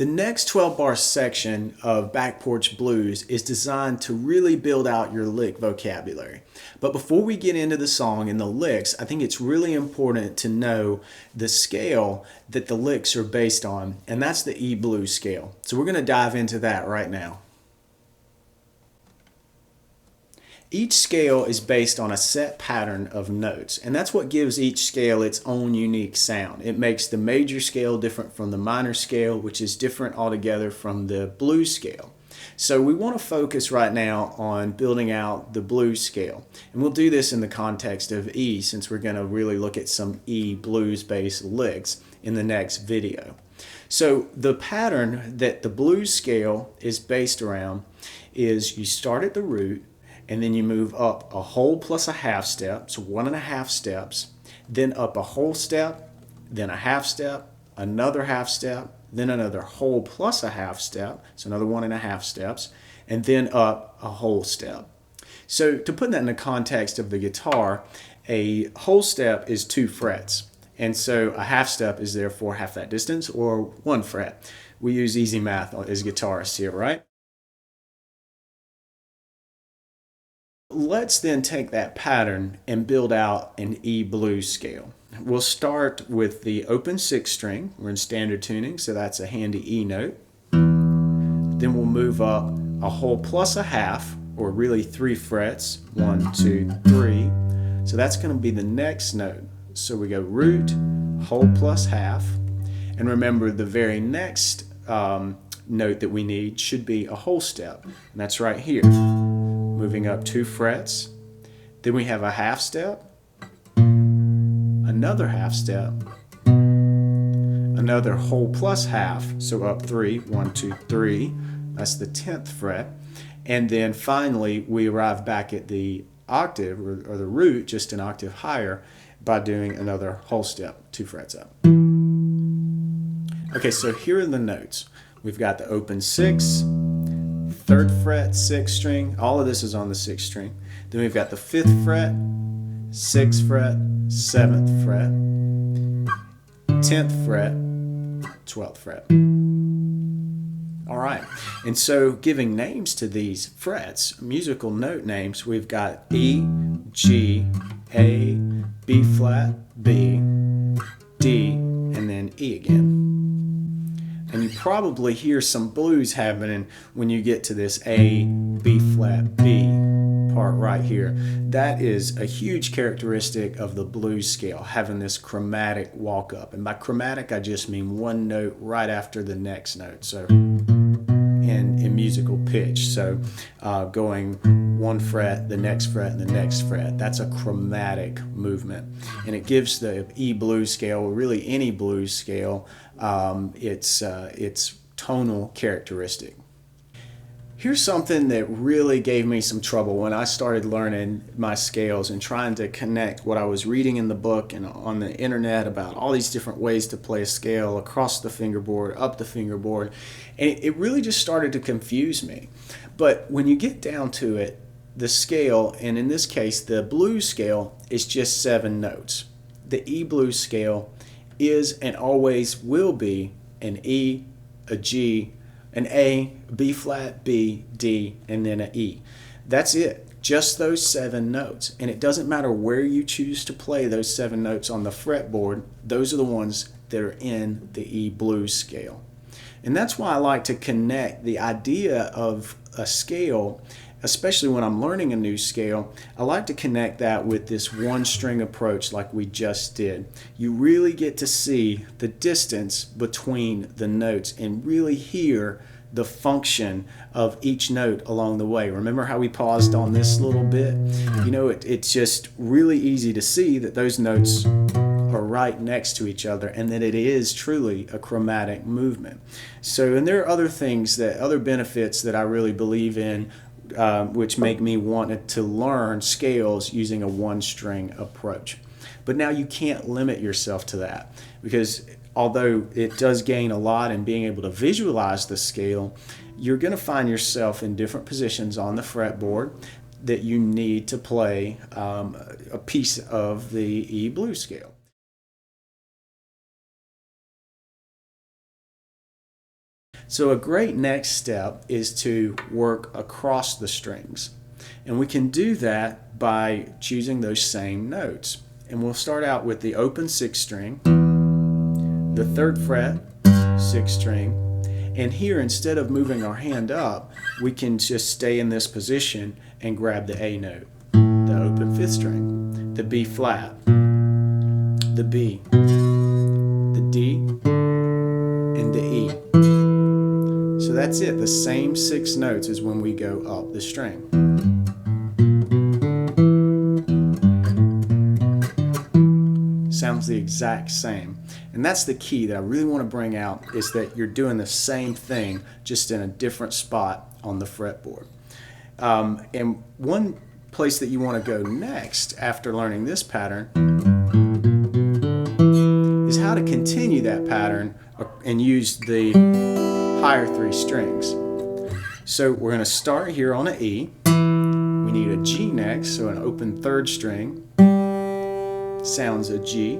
The next 12 bar section of Back Porch Blues is designed to really build out your lick vocabulary. But before we get into the song and the licks, I think it's really important to know the scale that the licks are based on, and that's the E blues scale. So we're going to dive into that right now. Each scale is based on a set pattern of notes, and that's what gives each scale its own unique sound. It makes the major scale different from the minor scale, which is different altogether from the blues scale. So we want to focus right now on building out the blues scale, and we'll do this in the context of E, since we're going to really look at some E blues-based licks in the next video. So the pattern that the blues scale is based around is you start at the root, and then you move up a whole plus a half step, so 1.5 steps, then up a whole step, then a half step, another half step, then another whole plus a half step, so another 1.5 steps, and then up a whole step. So to put that in the context of the guitar, a whole step is 2 frets, and so a half step is therefore half that distance, or 1 fret. We use easy math as guitarists here, right? Let's then take that pattern and build out an E blues scale. We'll start with the open 6th string. We're in standard tuning, so that's a handy E note. Then we'll move up a whole plus a half, or really 3 frets, 1, 2, 3. So that's going to be the next note. So we go root, whole plus half, and remember the very next note that we need should be a whole step, and that's right here. Moving up 2 frets, then we have a half step, another half step, another whole plus half, so up 3, 1, 2, 3, that's the 10th fret, and then finally we arrive back at the octave, or the root, just an octave higher, by doing another whole step, 2 frets up. Okay, so here are the notes. We've got the open 6, 3rd fret, 6th string, all of this is on the 6th string. Then we've got the 5th fret, 6th fret, 7th fret, 10th fret, 12th fret. All right, and so giving names to these frets, musical note names, we've got E, G, A, B flat, B, D, and then E again. And you probably hear some blues happening when you get to this A, B flat, B part right here. That is a huge characteristic of the blues scale, having this chromatic walk up. And by chromatic, I just mean one note right after the next note. So in musical pitch. So going 1 fret, the next fret, and the next fret. That's a chromatic movement. And it gives the E blues scale, or really any blues scale, its tonal characteristic. Here's something that really gave me some trouble when I started learning my scales and trying to connect what I was reading in the book and on the internet about all these different ways to play a scale across the fingerboard, up the fingerboard, and it really just started to confuse me. But when you get down to it, the scale, and in this case the blues scale, is just 7 notes. The E blues scale is and always will be an E, a G, an A, B flat, B, D, and then an E. That's it. Just those 7 notes. And it doesn't matter where you choose to play those 7 notes on the fretboard, those are the ones that are in the E blues scale. And that's why I like to connect the idea of a scale, especially when I'm learning a new scale. I like to connect that with this one string approach like we just did. You really get to see the distance between the notes and really hear the function of each note along the way. Remember how we paused on this little bit? You know, it's just really easy to see that those notes are right next to each other and that it is truly a chromatic movement. So, and there are other things, other benefits that I really believe in, which make me want to learn scales using a 1-string approach. But now you can't limit yourself to that, because although it does gain a lot in being able to visualize the scale, you're going to find yourself in different positions on the fretboard that you need to play a piece of the E blues scale. So a great next step is to work across the strings. And we can do that by choosing those same notes. And we'll start out with the open 6th string, the 3rd fret, 6th string, and here instead of moving our hand up, we can just stay in this position and grab the A note, the open 5th string, the B flat, the B, the D, and the E. So that's it, the same 6 notes as when we go up the string. Sounds the exact same. And that's the key that I really want to bring out, is that you're doing the same thing just in a different spot on the fretboard. And one place that you want to go next after learning this pattern is how to continue that pattern and use the higher 3 strings. So we're going to start here on an E. We need a G next, so an open 3rd string sounds a G.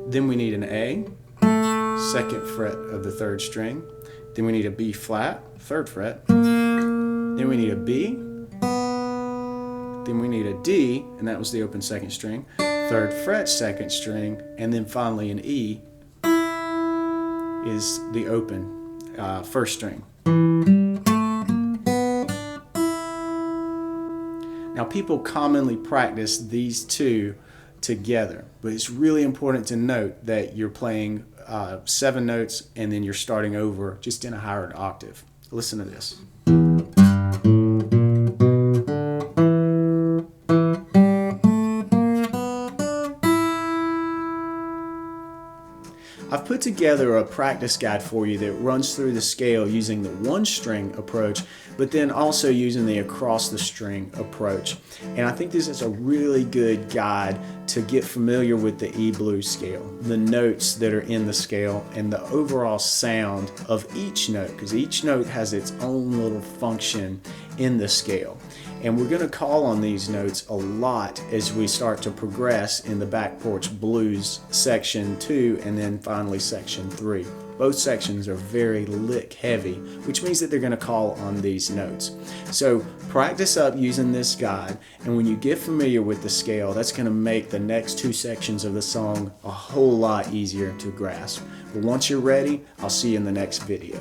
Then we need an A, 2nd fret of the 3rd string. Then we need a B flat, 3rd fret. Then we need a B. Then we need a D, and that was the open 2nd string. 3rd fret, 2nd string, and then finally an E is the open 1st string. Now people commonly practice these two together, but it's really important to note that you're playing 7 notes and then you're starting over just in a higher octave. Listen to this. I've put together a practice guide for you that runs through the scale using the 1-string approach, but then also using the across the string approach. And I think this is a really good guide to get familiar with the E blues scale, the notes that are in the scale, and the overall sound of each note, because each note has its own little function in the scale. And we're going to call on these notes a lot as we start to progress in the Back Porch Blues section 2 and then finally section 3. Both sections are very lick heavy, which means that they're going to call on these notes. So practice up using this guide, and when you get familiar with the scale, that's going to make the next 2 sections of the song a whole lot easier to grasp. But once you're ready, I'll see you in the next video.